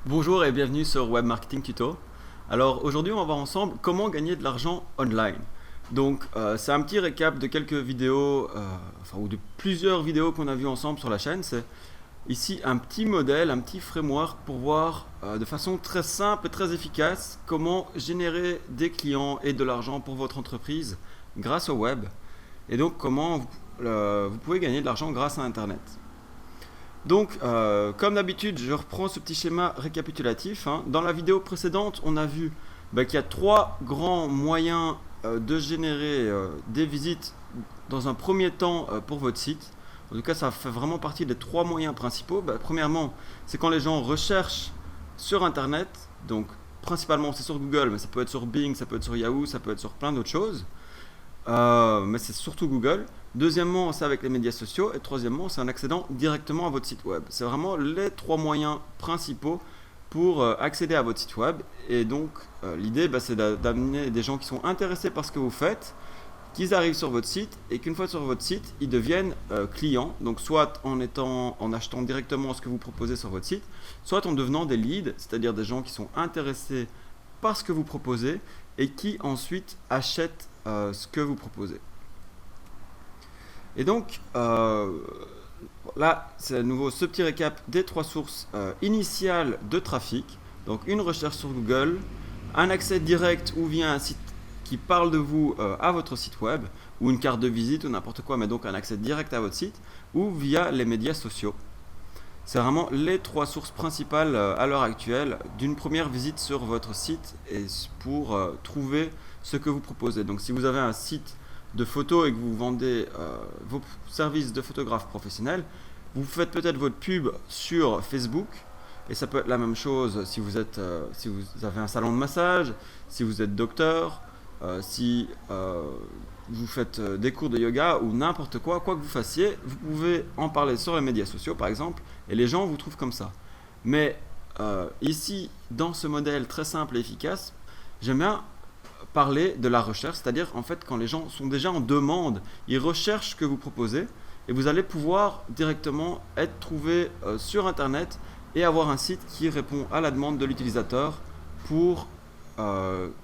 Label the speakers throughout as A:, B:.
A: Bonjour et bienvenue sur Web Marketing Tuto. Alors aujourd'hui on va voir ensemble comment gagner de l'argent online. Donc c'est un petit récap de quelques vidéos, ou de plusieurs vidéos qu'on a vues ensemble sur la chaîne. C'est ici un petit modèle, un petit framework pour voir de façon très simple et très efficace comment générer des clients et de l'argent pour votre entreprise grâce au web. Et donc comment vous pouvez gagner de l'argent grâce à Internet. Donc, comme d'habitude, je reprends ce petit schéma récapitulatif, hein. Dans la vidéo précédente, on a vu qu'il y a trois grands moyens de générer des visites dans un premier temps pour votre site. En tout cas, ça fait vraiment partie des trois moyens principaux. Premièrement, c'est quand les gens recherchent sur Internet. Donc, principalement, c'est sur Google, mais ça peut être sur Bing, ça peut être sur Yahoo, ça peut être sur plein d'autres choses. Mais c'est surtout Google. Deuxièmement, c'est avec les médias sociaux. Et troisièmement, c'est en accédant directement à votre site web. C'est vraiment les trois moyens principaux pour accéder à votre site web. Et donc, l'idée, c'est d'amener des gens qui sont intéressés par ce que vous faites, qu'ils arrivent sur votre site et qu'une fois sur votre site, ils deviennent clients. Donc, soit en achetant directement ce que vous proposez sur votre site, soit en devenant des leads, c'est-à-dire des gens qui sont intéressés par ce que vous proposez et qui ensuite achètent ce que vous proposez. Et donc, là, c'est à nouveau ce petit récap des trois sources initiales de trafic. Donc, une recherche sur Google, un accès direct ou via un site qui parle de vous à votre site web, ou une carte de visite ou n'importe quoi, mais donc un accès direct à votre site, ou via les médias sociaux. C'est vraiment les trois sources principales à l'heure actuelle d'une première visite sur votre site et pour trouver ce que vous proposez. Donc si vous avez un site de photos et que vous vendez vos services de photographe professionnel, vous faites peut-être votre pub sur Facebook et ça peut être la même chose si vous avez un salon de massage, si vous êtes docteur, si vous faites des cours de yoga ou n'importe quoi que vous fassiez, vous pouvez en parler sur les médias sociaux par exemple et les gens vous trouvent comme ça. Mais ici, dans ce modèle très simple et efficace, j'aime bien parler de la recherche, c'est-à-dire en fait quand les gens sont déjà en demande, ils recherchent ce que vous proposez et vous allez pouvoir directement être trouvé sur Internet et avoir un site qui répond à la demande de l'utilisateur pour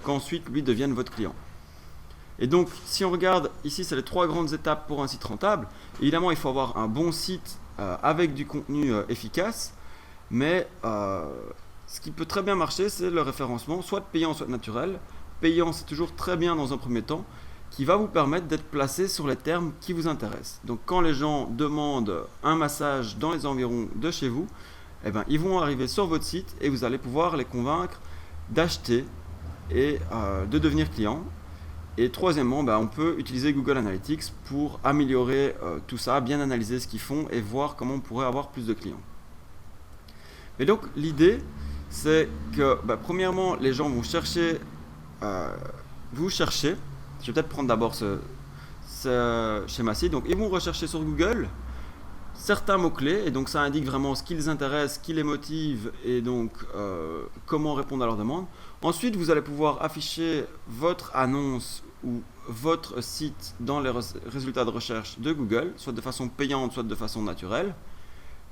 A: qu'ensuite lui devienne votre client. Et donc si on regarde ici, c'est les trois grandes étapes pour un site rentable. Évidemment, il faut avoir un bon site avec du contenu efficace, mais ce qui peut très bien marcher, c'est le référencement, soit payant, soit naturel. Payant, c'est toujours très bien dans un premier temps, qui va vous permettre d'être placé sur les termes qui vous intéressent. Donc quand les gens demandent un massage dans les environs de chez vous, ils vont arriver sur votre site et vous allez pouvoir les convaincre d'acheter et de devenir client. Et troisièmement, on peut utiliser Google Analytics pour améliorer tout ça, bien analyser ce qu'ils font et voir comment on pourrait avoir plus de clients. Et donc l'idée, c'est que premièrement, les gens vont chercher, vous cherchez, je vais peut-être prendre d'abord ce schéma-ci, donc ils vont rechercher sur Google certains mots-clés, et donc ça indique vraiment ce qui les intéresse, ce qui les motive, et donc comment répondre à leurs demandes. Ensuite, vous allez pouvoir afficher votre annonce ou votre site dans les résultats de recherche de Google, soit de façon payante, soit de façon naturelle,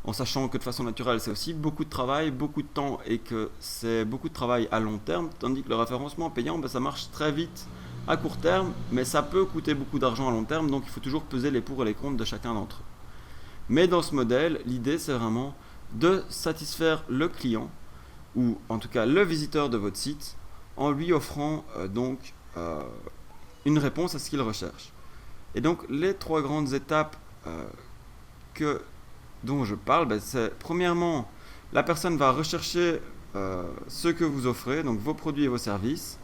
A: en sachant que de façon naturelle, c'est aussi beaucoup de travail, beaucoup de temps, et que c'est beaucoup de travail à long terme, tandis que le référencement payant, ça marche très vite à court terme, mais ça peut coûter beaucoup d'argent à long terme, donc il faut toujours peser les pour et les contre de chacun d'entre eux. Mais dans ce modèle, l'idée c'est vraiment de satisfaire le client, ou en tout cas le visiteur de votre site, en lui offrant une réponse à ce qu'il recherche. Et donc les trois grandes étapes dont je parle, c'est premièrement, la personne va rechercher ce que vous offrez, donc vos produits et vos services,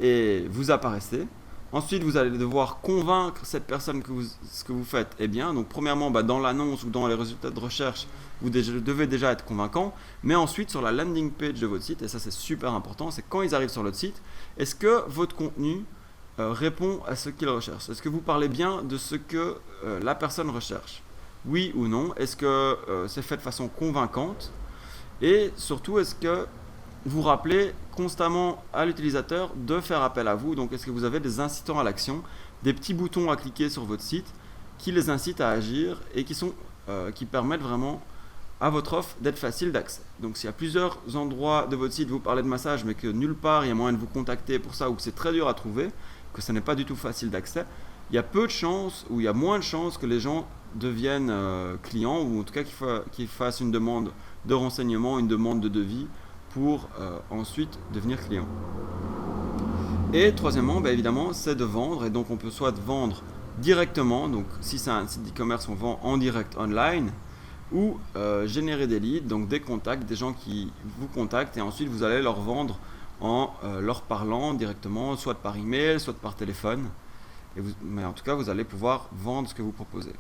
A: et vous apparaissez. Ensuite, vous allez devoir convaincre cette personne que ce que vous faites est bien. Donc, premièrement, dans l'annonce ou dans les résultats de recherche, vous devez déjà être convaincant. Mais ensuite, sur la landing page de votre site, et ça c'est super important, c'est quand ils arrivent sur votre site, est-ce que votre contenu répond à ce qu'ils recherchent? Est-ce que vous parlez bien de ce que la personne recherche? Oui ou non? Est-ce que c'est fait de façon convaincante? Et surtout, est-ce que vous rappelez constamment à l'utilisateur de faire appel à vous? Donc est-ce que vous avez des incitants à l'action, des petits boutons à cliquer sur votre site qui les incitent à agir et qui permettent vraiment à votre offre d'être facile d'accès. Donc s'il y a plusieurs endroits de votre site, vous parlez de massage, mais que nulle part il y a moyen de vous contacter pour ça, ou que c'est très dur à trouver, que ce n'est pas du tout facile d'accès, il y a peu de chances, ou il y a moins de chances que les gens deviennent clients, ou en tout cas qu'ils fassent une demande de renseignement, une demande de devis, pour ensuite devenir client. Et troisièmement, évidemment, c'est de vendre, et donc on peut soit vendre directement, donc si c'est un site d'e-commerce, on vend en direct online, ou générer des leads, donc des contacts, des gens qui vous contactent, et ensuite vous allez leur vendre en leur parlant directement, soit par email, soit par téléphone, mais en tout cas vous allez pouvoir vendre ce que vous proposez.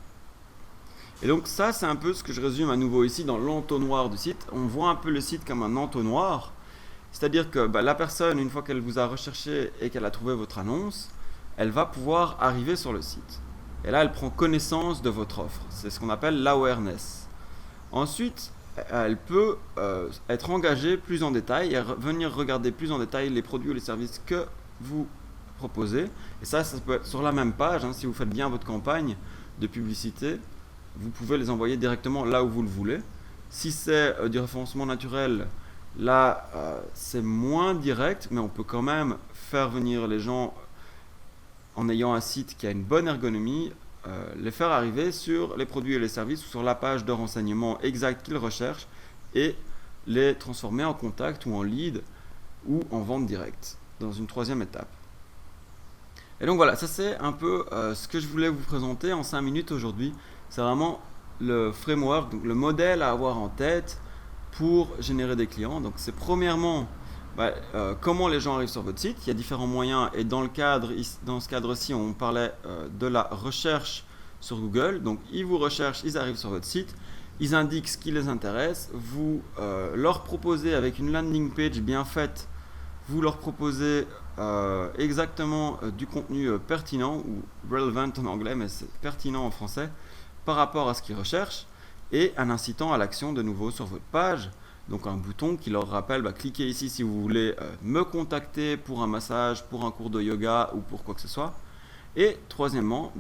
A: Et donc ça, c'est un peu ce que je résume à nouveau ici dans l'entonnoir du site. On voit un peu le site comme un entonnoir, c'est-à-dire que la personne, une fois qu'elle vous a recherché et qu'elle a trouvé votre annonce, elle va pouvoir arriver sur le site. Et là, elle prend connaissance de votre offre. C'est ce qu'on appelle l'awareness. Ensuite, elle peut être engagée plus en détail et venir regarder plus en détail les produits ou les services que vous proposez. Et ça peut être sur la même page. Si vous faites bien votre campagne de publicité, vous pouvez les envoyer directement là où vous le voulez. Si c'est du référencement naturel, là, c'est moins direct, mais on peut quand même faire venir les gens en ayant un site qui a une bonne ergonomie, les faire arriver sur les produits et les services ou sur la page de renseignement exact qu'ils recherchent et les transformer en contact ou en lead ou en vente directe dans une troisième étape. Et donc voilà, ça c'est un peu ce que je voulais vous présenter en 5 minutes aujourd'hui. C'est vraiment le framework, donc le modèle à avoir en tête pour générer des clients. Donc c'est premièrement comment les gens arrivent sur votre site. Il y a différents moyens et dans ce cadre-ci, on parlait de la recherche sur Google. Donc ils vous recherchent, ils arrivent sur votre site, ils indiquent ce qui les intéresse, vous leur proposez avec une landing page bien faite, vous leur proposez exactement du contenu pertinent ou relevant en anglais, mais c'est pertinent en français par rapport à ce qu'ils recherchent et un incitant à l'action de nouveau sur votre page. Donc un bouton qui leur rappelle, cliquez ici si vous voulez me contacter pour un massage, pour un cours de yoga ou pour quoi que ce soit. Et troisièmement,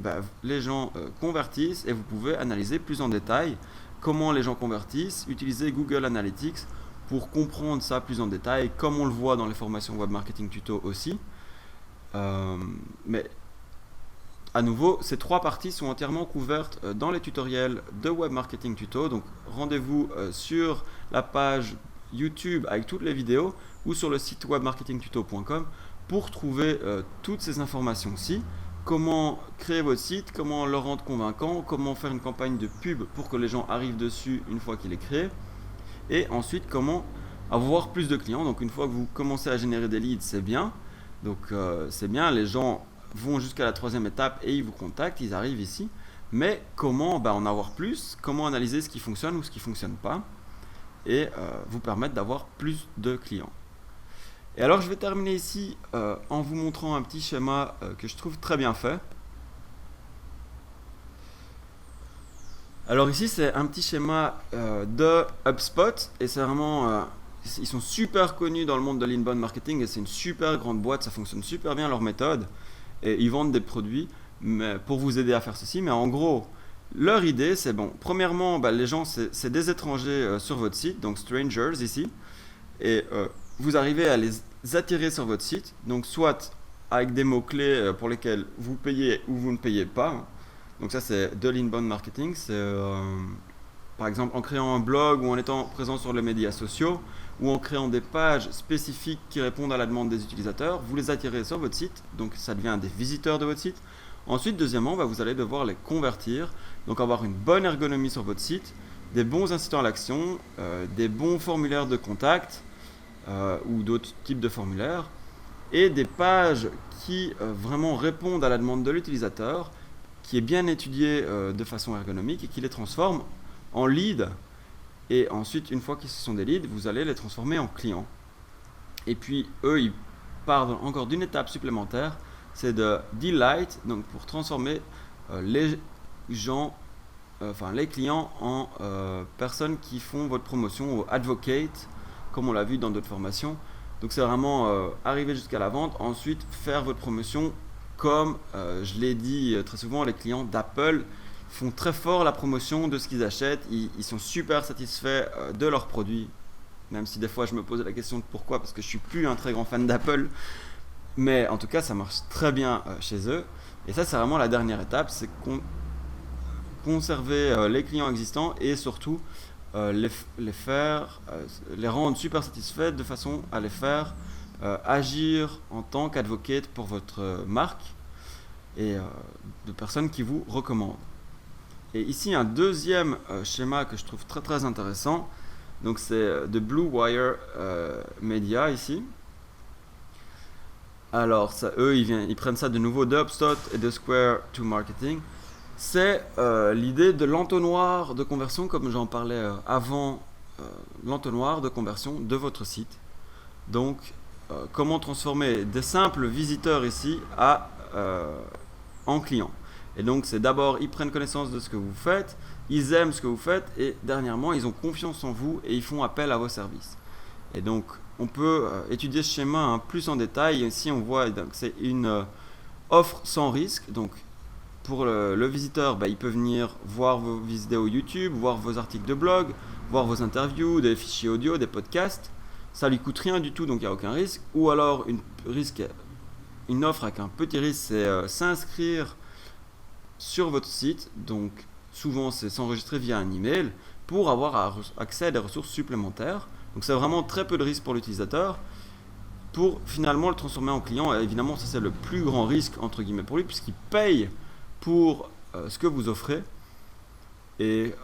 A: les gens convertissent et vous pouvez analyser plus en détail comment les gens convertissent, utiliser Google Analytics pour comprendre ça plus en détail, comme on le voit dans les formations Web Marketing Tuto aussi. Mais à nouveau, ces 3 parties sont entièrement couvertes dans les tutoriels de Web Marketing Tuto. Donc rendez-vous sur la page YouTube avec toutes les vidéos ou sur le site webmarketingtuto.com pour trouver toutes ces informations-ci. Comment créer votre site, comment le rendre convaincant, comment faire une campagne de pub pour que les gens arrivent dessus une fois qu'il est créé. Et ensuite, comment avoir plus de clients. Donc une fois que vous commencez à générer des leads, c'est bien. Donc c'est bien, les gens vont jusqu'à la 3e étape et ils vous contactent, ils arrivent ici. Mais comment en avoir plus, comment analyser ce qui fonctionne ou ce qui ne fonctionne pas et vous permettre d'avoir plus de clients. Et alors je vais terminer ici en vous montrant un petit schéma que je trouve très bien fait. Alors ici c'est un petit schéma de HubSpot et c'est vraiment... ils sont super connus dans le monde de l'inbound marketing et c'est une super grande boîte, ça fonctionne super bien leur méthode. Et ils vendent des produits pour vous aider à faire ceci. Mais en gros, leur idée, c'est premièrement, les gens, c'est des étrangers sur votre site, donc strangers ici. Et vous arrivez à les attirer sur votre site, donc soit avec des mots-clés pour lesquels vous payez ou vous ne payez pas. Donc ça, c'est de l'inbound marketing. C'est par exemple en créant un blog ou en étant présent sur les médias sociaux ou en créant des pages spécifiques qui répondent à la demande des utilisateurs, vous les attirez sur votre site, donc ça devient des visiteurs de votre site. Ensuite, deuxièmement, vous allez devoir les convertir, donc avoir une bonne ergonomie sur votre site, des bons incitants à l'action, des bons formulaires de contact ou d'autres types de formulaires, et des pages qui vraiment répondent à la demande de l'utilisateur, qui est bien étudiée de façon ergonomique et qui les transforme en leads. Et ensuite, une fois qu'ils sont des leads, vous allez les transformer en clients. Et puis, eux, ils partent encore d'une étape supplémentaire, c'est de delight, donc pour transformer les gens, les clients en personnes qui font votre promotion, ou advocate, comme on l'a vu dans d'autres formations. Donc c'est vraiment arriver jusqu'à la vente, ensuite faire votre promotion comme je l'ai dit très souvent, les clients d'Apple font très fort la promotion de ce qu'ils achètent. Ils sont super satisfaits de leurs produits, même si des fois je me pose la question de pourquoi, parce que je suis plus un très grand fan d'Apple. Mais en tout cas, ça marche très bien chez eux. Et ça, c'est vraiment la dernière étape, c'est conserver les clients existants et surtout les rendre super satisfaits de façon à les faire agir en tant qu'advocate pour votre marque et de personnes qui vous recommandent. Et ici, un deuxième schéma que je trouve très très intéressant. Donc c'est de Blue Wire Media ici. Alors ça, eux, ils prennent ça de nouveau d'Upstart et de Square to Marketing. C'est l'idée de l'entonnoir de conversion, comme j'en parlais avant, l'entonnoir de conversion de votre site. Donc, comment transformer des simples visiteurs ici en clients. Et donc, c'est d'abord, ils prennent connaissance de ce que vous faites, ils aiment ce que vous faites, et dernièrement, ils ont confiance en vous et ils font appel à vos services. Et donc, on peut étudier ce schéma plus en détail. Ici, on voit que c'est une offre sans risque. Donc, pour le visiteur, il peut venir voir vos vidéos YouTube, voir vos articles de blog, voir vos interviews, des fichiers audio, des podcasts. Ça lui coûte rien du tout, donc il n'y a aucun risque. Ou alors, une offre avec un petit risque, c'est s'inscrire sur votre site. Donc, souvent, c'est s'enregistrer via un email pour avoir accès à des ressources supplémentaires. Donc, c'est vraiment très peu de risque pour l'utilisateur pour finalement le transformer en client. Et évidemment, ça, c'est le plus grand risque, entre guillemets, pour lui, puisqu'il paye pour ce que vous offrez. Et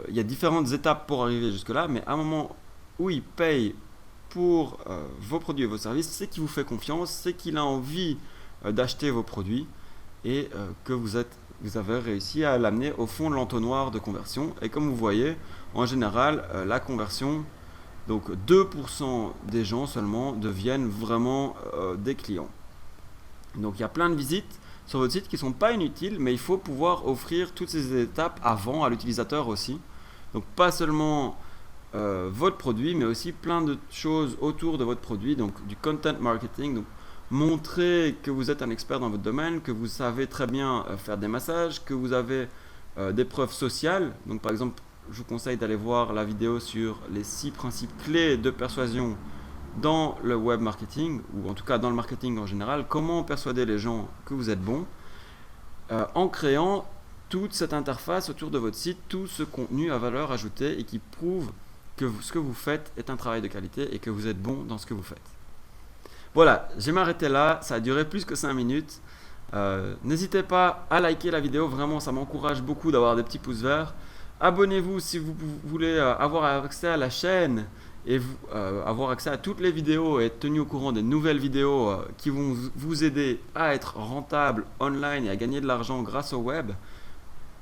A: il y a différentes étapes pour arriver jusque-là, mais à un moment où il paye pour vos produits et vos services, c'est qu'il vous fait confiance, c'est qu'il a envie d'acheter vos produits et que vous avez réussi à l'amener au fond de l'entonnoir de conversion. Et comme vous voyez, en général, la conversion, donc 2% des gens seulement deviennent vraiment des clients. Donc il y a plein de visites sur votre site qui ne sont pas inutiles, mais il faut pouvoir offrir toutes ces étapes avant à l'utilisateur aussi. Donc pas seulement votre produit, mais aussi plein de choses autour de votre produit, donc du content marketing. Donc montrer que vous êtes un expert dans votre domaine, que vous savez très bien faire des massages, que vous avez des preuves sociales. Donc par exemple, je vous conseille d'aller voir la vidéo sur les 6 principes clés de persuasion dans le web marketing, ou en tout cas dans le marketing en général. Comment persuader les gens que vous êtes bon en créant toute cette interface autour de votre site, tout ce contenu à valeur ajoutée et qui prouve que ce que vous faites est un travail de qualité et que vous êtes bon dans ce que vous faites. Voilà, je vais m'arrêter là, ça a duré plus que 5 minutes. N'hésitez pas à liker la vidéo, vraiment ça m'encourage beaucoup d'avoir des petits pouces verts. Abonnez-vous si vous voulez avoir accès à la chaîne et avoir accès à toutes les vidéos et être tenu au courant des nouvelles vidéos qui vont vous aider à être rentable online et à gagner de l'argent grâce au web.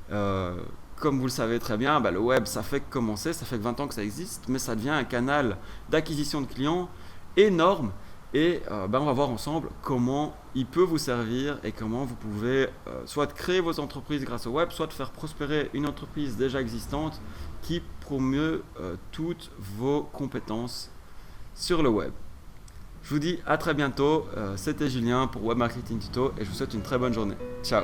A: Comme vous le savez très bien, le web, ça fait que commencer, ça fait que 20 ans que ça existe, mais ça devient un canal d'acquisition de clients énorme. Et on va voir ensemble comment il peut vous servir et comment vous pouvez soit créer vos entreprises grâce au web, soit de faire prospérer une entreprise déjà existante qui promeut toutes vos compétences sur le web. Je vous dis à très bientôt. C'était Julien pour Web Marketing Tuto et je vous souhaite une très bonne journée. Ciao.